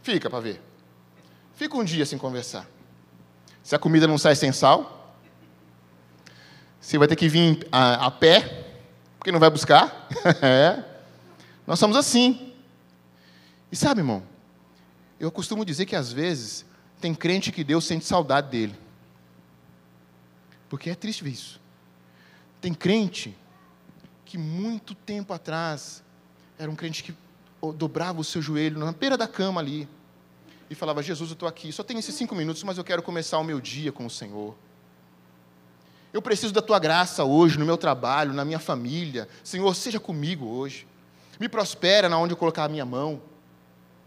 Fica para ver. Fica um dia sem conversar. Se a comida não sai sem sal, você vai ter que vir a pé, porque não vai buscar. Nós somos assim. E sabe, irmão, eu costumo dizer que às vezes tem crente que Deus sente saudade dele. Porque é triste ver isso. Tem crente que muito tempo atrás era um crente que dobrava o seu joelho na beira da cama ali e falava, Jesus, eu estou aqui, só tenho esses 5 minutos, mas eu quero começar o meu dia com o Senhor. Eu preciso da Tua graça hoje, no meu trabalho, na minha família. Senhor, seja comigo hoje. Me prospera na onde eu colocar a minha mão.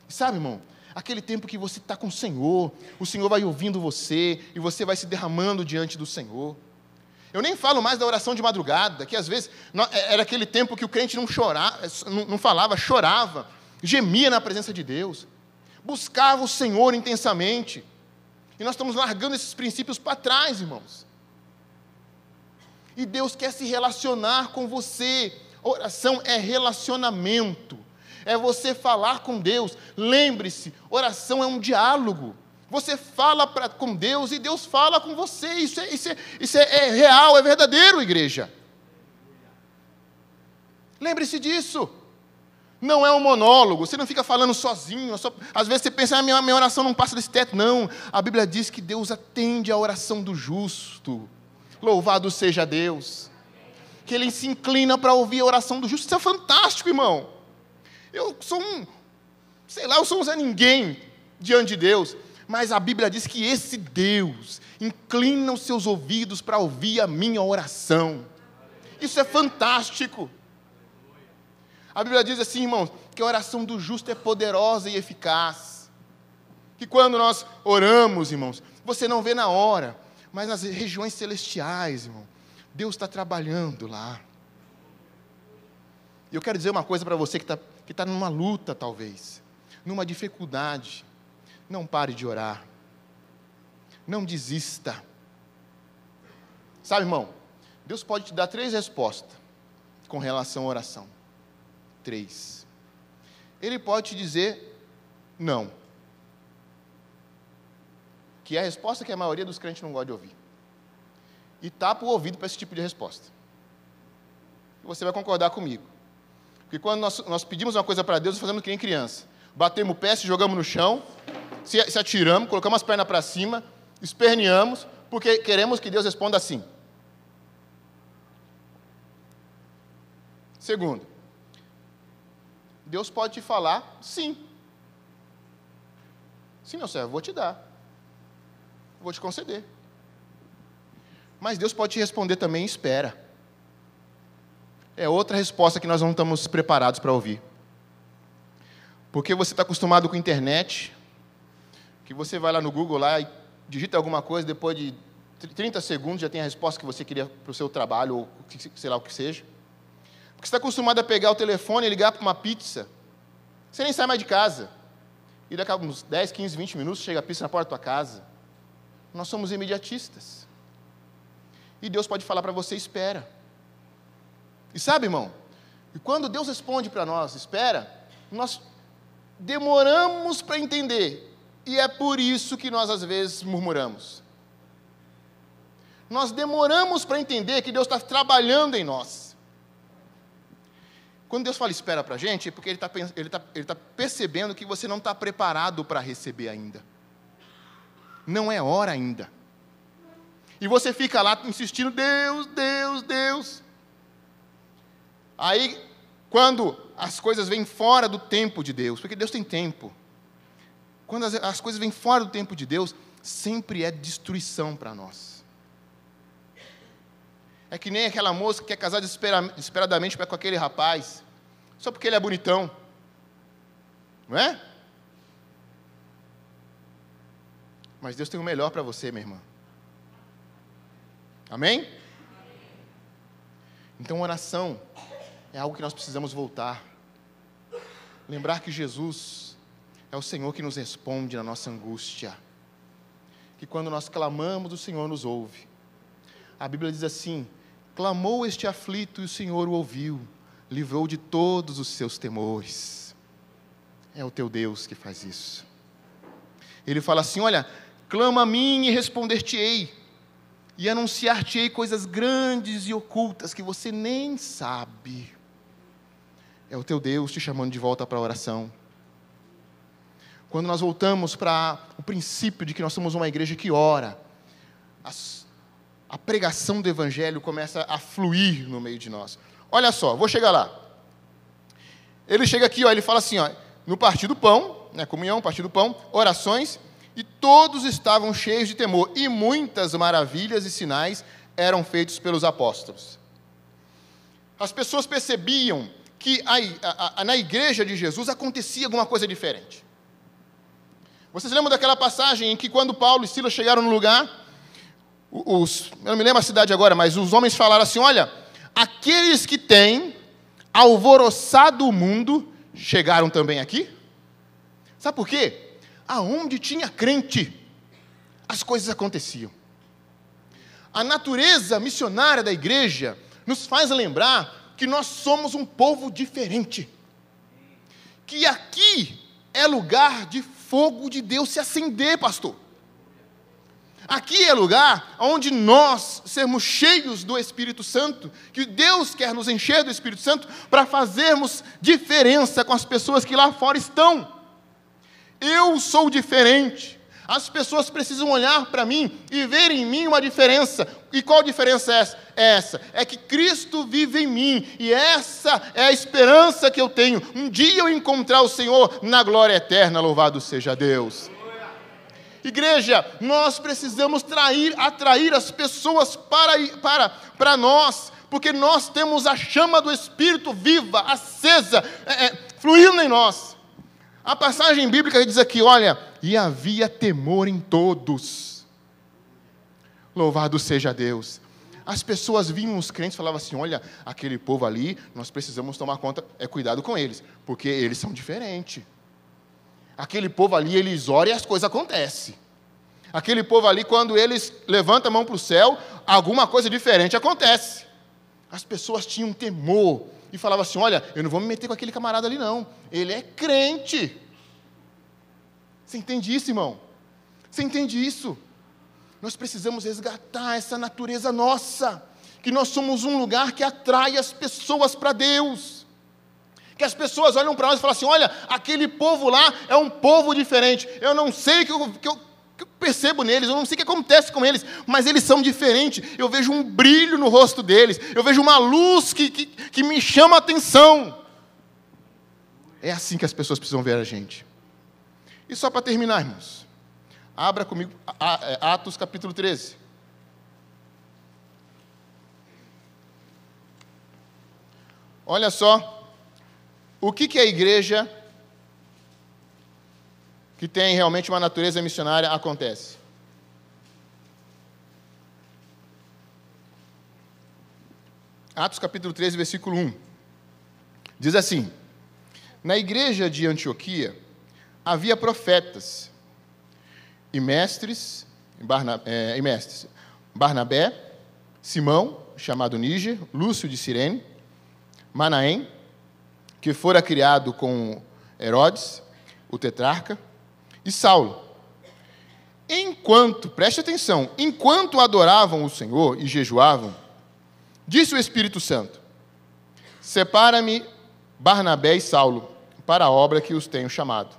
E sabe, irmão, aquele tempo que você está com o Senhor vai ouvindo você e você vai se derramando diante do Senhor. Eu nem falo mais da oração de madrugada, que às vezes era aquele tempo que o crente não falava, chorava, gemia na presença de Deus, buscava o Senhor intensamente. E nós estamos largando esses princípios para trás, irmãos. E Deus quer se relacionar com você. Oração é relacionamento. É você falar com Deus. Lembre-se, oração é um diálogo. Você fala com Deus e Deus fala com você. Isso é real, é verdadeiro, igreja. Lembre-se disso. Não é um monólogo, você não fica falando sozinho. Às vezes você pensa, minha oração não passa desse teto. Não, a Bíblia diz que Deus atende a oração do justo. Louvado seja Deus. Que Ele se inclina para ouvir a oração do justo. Isso é fantástico, irmão. eu sou um Zé Ninguém diante de Deus. Mas a Bíblia diz que esse Deus inclina os seus ouvidos para ouvir a minha oração. Isso é fantástico. A Bíblia diz assim, irmãos, que a oração do justo é poderosa e eficaz. Que quando nós oramos, irmãos, você não vê na hora, mas nas regiões celestiais, irmão, Deus está trabalhando lá. E eu quero dizer uma coisa para você que está numa luta, talvez, numa dificuldade. Não pare de orar. Não desista. Sabe, irmão, Deus pode te dar 3 respostas com relação à oração. 3. Ele pode te dizer não. Que é a resposta que a maioria dos crentes não gosta de ouvir. E tapa o ouvido para esse tipo de resposta. E você vai concordar comigo. Porque quando nós pedimos uma coisa para Deus, nós fazemos que nem criança. Batemos o pé, se jogamos no chão, se atiramos, colocamos as pernas para cima, esperneamos, porque queremos que Deus responda assim. Segundo, Deus pode te falar sim. Sim, meu servo, vou te dar. Vou te conceder. Mas Deus pode te responder também, espera. É outra resposta que nós não estamos preparados para ouvir. Porque você está acostumado com a internet, que você vai lá no Google lá e digita alguma coisa, depois de 30 segundos já tem a resposta que você queria para o seu trabalho, ou sei lá o que seja. Porque você está acostumado a pegar o telefone e ligar para uma pizza. Você nem sai mais de casa. E daqui a uns 10, 15, 20 minutos chega a pizza na porta da tua casa. Nós somos imediatistas. E Deus pode falar para você, espera. E sabe, irmão, e quando Deus responde para nós, espera, nós demoramos para entender. E é por isso que nós, às vezes, murmuramos. Nós demoramos para entender que Deus está trabalhando em nós. Quando Deus fala espera para a gente, é porque Ele está percebendo que você não está preparado para receber ainda. Não é hora ainda. E você fica lá insistindo, Deus, Deus, Deus. Aí, quando as coisas vêm fora do tempo de Deus, porque Deus tem tempo. Quando as coisas vêm fora do tempo de Deus, sempre é destruição para nós. É que nem aquela moça que quer casar desesperadamente com aquele rapaz, só porque ele é bonitão. Não é? Mas Deus tem o melhor para você, minha irmã. Amém? Então, oração é algo que nós precisamos voltar. Lembrar que Jesus é o Senhor que nos responde na nossa angústia. Que quando nós clamamos, o Senhor nos ouve. A Bíblia diz assim, clamou este aflito e o Senhor o ouviu, livrou de todos os seus temores. É o teu Deus que faz isso. Ele fala assim, olha, clama a mim e responder-te-ei, e anunciar-te-ei coisas grandes e ocultas que você nem sabe. É o teu Deus te chamando de volta para a oração. Quando nós voltamos para o princípio de que nós somos uma igreja que ora, a pregação do Evangelho começa a fluir no meio de nós. Olha só, vou chegar lá. Ele chega aqui, ele fala assim, no partir do pão, comunhão, partir do pão, orações, e todos estavam cheios de temor, e muitas maravilhas e sinais eram feitos pelos apóstolos. As pessoas percebiam que na igreja de Jesus acontecia alguma coisa diferente. Vocês lembram daquela passagem em que quando Paulo e Silas chegaram no lugar, eu não me lembro a cidade agora, mas os homens falaram assim, olha, aqueles que têm alvoroçado o mundo, chegaram também aqui? Sabe por quê? Aonde tinha crente, as coisas aconteciam. A natureza missionária da igreja nos faz lembrar que nós somos um povo diferente. Que aqui é lugar de fogo de Deus se acender, pastor. Aqui é lugar onde nós sermos cheios do Espírito Santo, que Deus quer nos encher do Espírito Santo para fazermos diferença com as pessoas que lá fora estão. Eu sou diferente. As pessoas precisam olhar para mim e ver em mim uma diferença. E qual diferença é essa? É que Cristo vive em mim. E essa é a esperança que eu tenho. Um dia eu encontrar o Senhor na glória eterna. Louvado seja Deus. Igreja, nós precisamos atrair as pessoas para nós. Porque nós temos a chama do Espírito viva, acesa, fluindo em nós. A passagem bíblica diz aqui, olha, e havia temor em todos. Louvado seja Deus. As pessoas vinham, os crentes falavam assim, olha, aquele povo ali, nós precisamos tomar conta, cuidado com eles, porque eles são diferentes. Aquele povo ali, eles oram e as coisas acontecem. Aquele povo ali, quando eles levantam a mão para o céu, alguma coisa diferente acontece. As pessoas tinham temor. E falava assim, olha, eu não vou me meter com aquele camarada ali não. Ele é crente. Você entende isso, irmão? Você entende isso? Nós precisamos resgatar essa natureza nossa. Que nós somos um lugar que atrai as pessoas para Deus. Que as pessoas olham para nós e falam assim, olha, aquele povo lá é um povo diferente. Eu não sei o que eu percebo neles, eu não sei o que acontece com eles, mas eles são diferentes. Eu vejo um brilho no rosto deles, eu vejo uma luz que me chama a atenção. É assim que as pessoas precisam ver a gente. E só para terminar, irmãos, abra comigo Atos capítulo 13. Olha só, o que é a igreja que tem realmente uma natureza missionária acontece. Atos capítulo 13, versículo 1. Diz assim, na igreja de Antioquia havia profetas e mestres, Barnabé, Simão, chamado Níger, Lúcio de Cirene, Manaém, que fora criado com Herodes, o tetrarca, e Saulo. Preste atenção, enquanto adoravam o Senhor e jejuavam, disse o Espírito Santo, separa-me Barnabé e Saulo para a obra que os tenho chamado.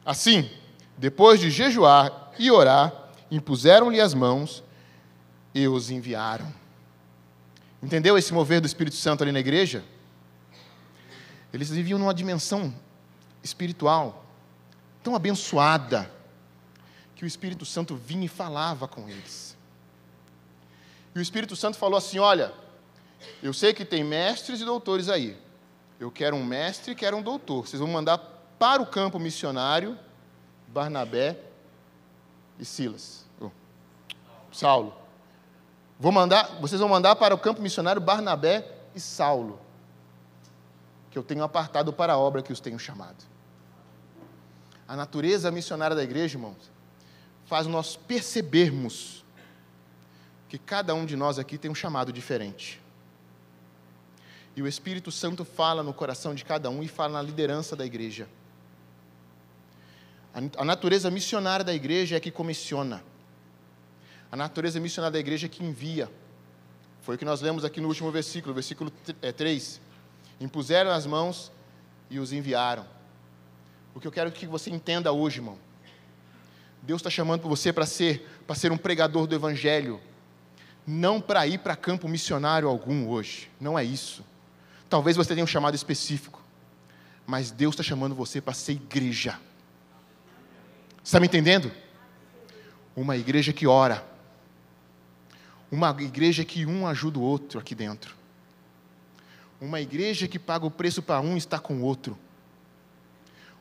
Assim, depois de jejuar e orar, impuseram-lhe as mãos e os enviaram. Entendeu esse mover do Espírito Santo ali na igreja? Eles viviam numa dimensão espiritual tão abençoada, que o Espírito Santo vinha e falava com eles. E o Espírito Santo falou assim, olha, eu sei que tem mestres e doutores aí. Eu quero um mestre e quero um doutor. Vocês vão mandar para o campo missionário Barnabé e Saulo. Vocês vão mandar para o campo missionário Barnabé e Saulo, que eu tenho apartado para a obra que os tenho chamado. A natureza missionária da igreja, irmãos, faz nós percebermos que cada um de nós aqui tem um chamado diferente. E o Espírito Santo fala no coração de cada um e fala na liderança da igreja. A natureza missionária da igreja é que comissiona. A natureza missionária da igreja é que envia. Foi o que nós lemos aqui no último versículo 3. Impuseram as mãos e os enviaram. O que eu quero que você entenda hoje, irmão. Deus está chamando você para ser um pregador do Evangelho. Não para ir para campo missionário algum hoje. Não é isso. Talvez você tenha um chamado específico. Mas Deus está chamando você para ser igreja. Está me entendendo? Uma igreja que ora. Uma igreja que um ajuda o outro aqui dentro. Uma igreja que paga o preço para um estar com o outro.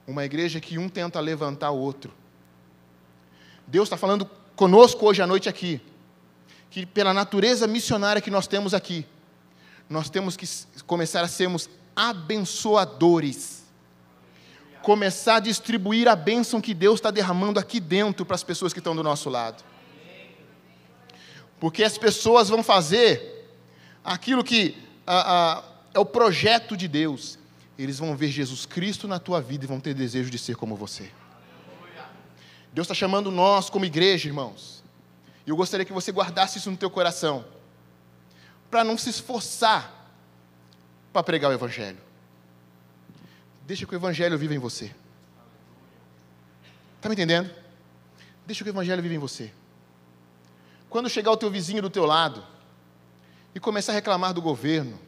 Uma igreja que um tenta levantar o outro. Deus está falando conosco hoje à noite aqui, que pela natureza missionária que nós temos aqui, nós temos que começar a sermos abençoadores. Começar a distribuir a bênção que Deus está derramando aqui dentro para as pessoas que estão do nosso lado. Porque as pessoas vão fazer aquilo que é o projeto de Deus. Eles vão ver Jesus Cristo na tua vida e vão ter desejo de ser como você. Deus está chamando nós como igreja, irmãos. E eu gostaria que você guardasse isso no teu coração. Para não se esforçar para pregar o Evangelho. Deixa que o Evangelho viva em você. Está me entendendo? Deixa que o Evangelho viva em você. Quando chegar o teu vizinho do teu lado e começar a reclamar do governo,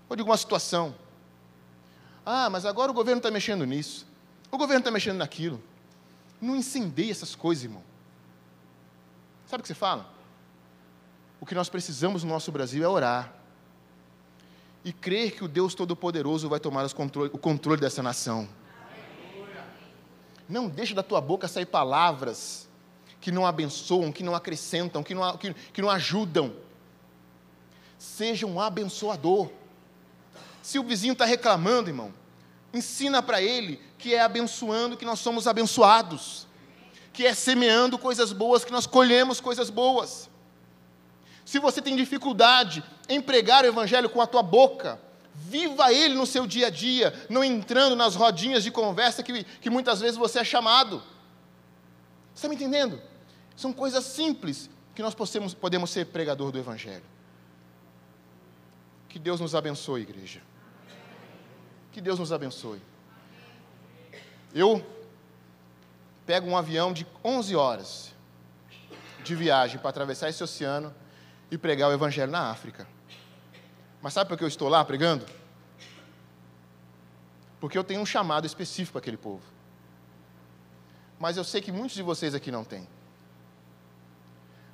ou de alguma situação, mas agora o governo está mexendo nisso, o governo está mexendo naquilo. Não incendeie essas coisas, irmão. Sabe o que você fala? O que nós precisamos no nosso Brasil é orar e crer que o Deus Todo-Poderoso vai tomar o controle dessa nação. Não deixe da tua boca sair palavras que não abençoam, que não acrescentam, que não ajudam. Seja um abençoador. Se o vizinho está reclamando, irmão, ensina para ele que é abençoando que nós somos abençoados, que é semeando coisas boas que nós colhemos coisas boas. Se você tem dificuldade em pregar o Evangelho com a tua boca, viva ele no seu dia a dia, não entrando nas rodinhas de conversa que muitas vezes você é chamado. Você está me entendendo? São coisas simples que nós podemos ser pregador do Evangelho. Que Deus nos abençoe, igreja. Que Deus nos abençoe. Eu pego um avião de 11 horas de viagem para atravessar esse oceano e pregar o Evangelho na África. Mas sabe por que eu estou lá pregando? Porque eu tenho um chamado específico para aquele povo. Mas eu sei que muitos de vocês aqui não têm.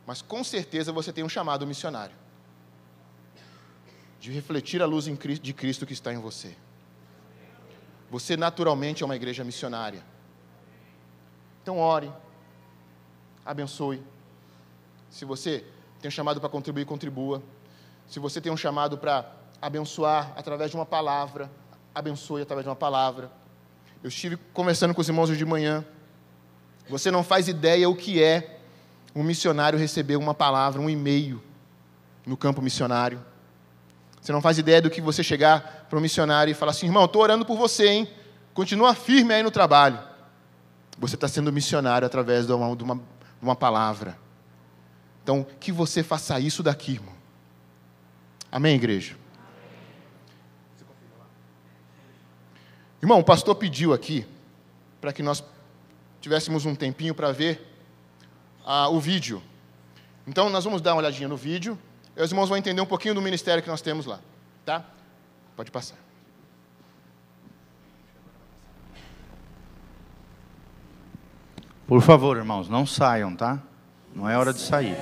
Mas com certeza você tem um chamado missionário, de refletir a luz de Cristo que está em você. Você naturalmente é uma igreja missionária. Então ore, abençoe. Se você tem um chamado para contribuir, contribua. Se você tem um chamado para abençoar através de uma palavra, abençoe através de uma palavra. Eu estive conversando com os irmãos hoje de manhã. Você não faz ideia o que é um missionário receber uma palavra, um e-mail no campo missionário. Você não faz ideia do que você chegar para um missionário e falar assim: irmão, estou orando por você, hein? Continua firme aí no trabalho. Você está sendo missionário através de uma palavra. Então, que você faça isso daqui, irmão. Amém, igreja? Irmão, o pastor pediu aqui para que nós tivéssemos um tempinho para ver o vídeo. Então, nós vamos dar uma olhadinha no vídeo. E os irmãos vão entender um pouquinho do ministério que nós temos lá. Tá? Pode passar. Por favor, irmãos, não saiam, tá? Não é hora de sair.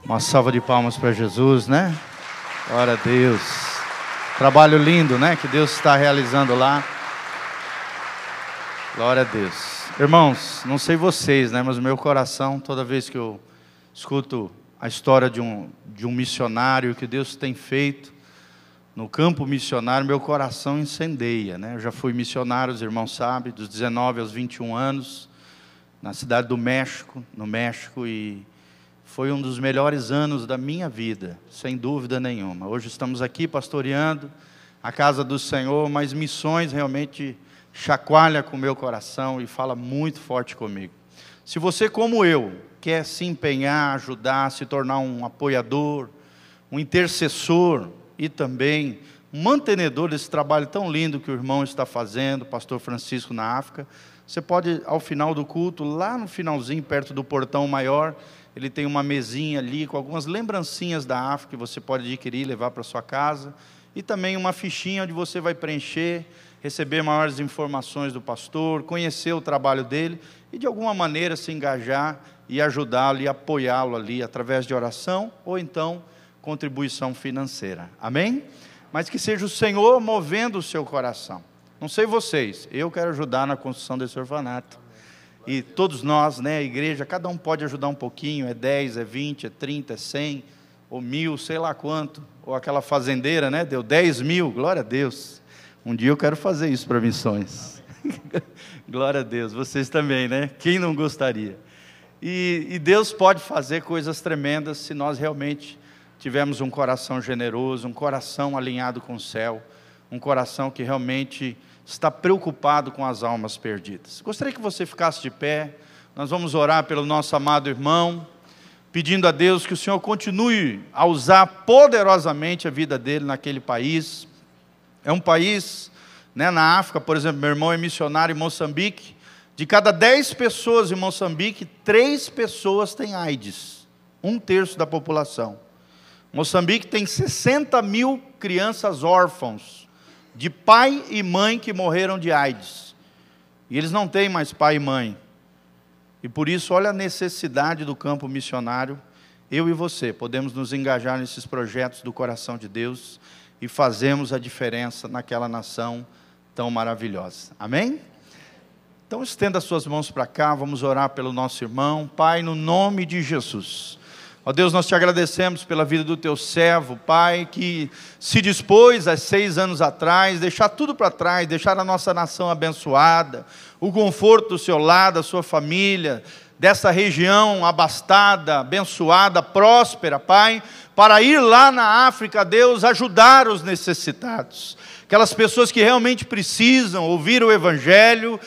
Uma salva de palmas para Jesus, né? Glória a Deus. Trabalho lindo, né? Que Deus está realizando lá. Glória a Deus. Irmãos, não sei vocês, né? Mas o meu coração, toda vez que eu escuto a história de um missionário que Deus tem feito no campo missionário, meu coração incendeia, né? Eu já fui missionário, os irmãos sabem, dos 19 aos 21 anos, na cidade do México, no México, e foi um dos melhores anos da minha vida, sem dúvida nenhuma. Hoje estamos aqui pastoreando a casa do Senhor, mas missões realmente chacoalha com o meu coração e fala muito forte comigo. Se você, como eu, quer se empenhar, ajudar, se tornar um apoiador, um intercessor e também um mantenedor desse trabalho tão lindo que o irmão está fazendo, o pastor Francisco na África, você pode, ao final do culto, lá no finalzinho, perto do portão maior, ele tem uma mesinha ali com algumas lembrancinhas da África que você pode adquirir e levar para sua casa. E também uma fichinha onde você vai preencher, receber maiores informações do pastor, conhecer o trabalho dele e de alguma maneira se engajar e ajudá-lo e apoiá-lo ali através de oração ou então contribuição financeira. Amém? Mas que seja o Senhor movendo o seu coração. Não sei vocês, eu quero ajudar na construção desse orfanato. E todos nós, né, a igreja, cada um pode ajudar um pouquinho, é 10, é 20, é 30, é 100, ou 1000, sei lá quanto. Ou aquela fazendeira, né, deu 10 mil, glória a Deus. Um dia eu quero fazer isso para missões. Glória a Deus, vocês também, né? Quem não gostaria? E Deus pode fazer coisas tremendas se nós realmente tivermos um coração generoso, um coração alinhado com o céu, um coração que realmente está preocupado com as almas perdidas. Gostaria que você ficasse de pé. Nós vamos orar pelo nosso amado irmão, pedindo a Deus que o Senhor continue a usar poderosamente a vida dele naquele país. É um país, né, na África, por exemplo, meu irmão é missionário em Moçambique. De cada 10 pessoas em Moçambique, 3 pessoas têm AIDS, 1/3 da população. Moçambique tem 60 mil crianças órfãos, de pai e mãe que morreram de AIDS. E eles não têm mais pai e mãe. E por isso, olha a necessidade do campo missionário. Eu e você podemos nos engajar nesses projetos do coração de Deus e fazemos a diferença naquela nação tão maravilhosa. Amém? Então estenda as suas mãos para cá, vamos orar pelo nosso irmão. Pai, no nome de Jesus. Ó Deus, nós te agradecemos pela vida do teu servo, Pai, que se dispôs há 6 anos atrás, deixar tudo para trás, deixar a nossa nação abençoada, o conforto do seu lar, da sua família, dessa região abastada, abençoada, próspera, Pai, para ir lá na África, Deus, ajudar os necessitados, aquelas pessoas que realmente precisam ouvir o Evangelho,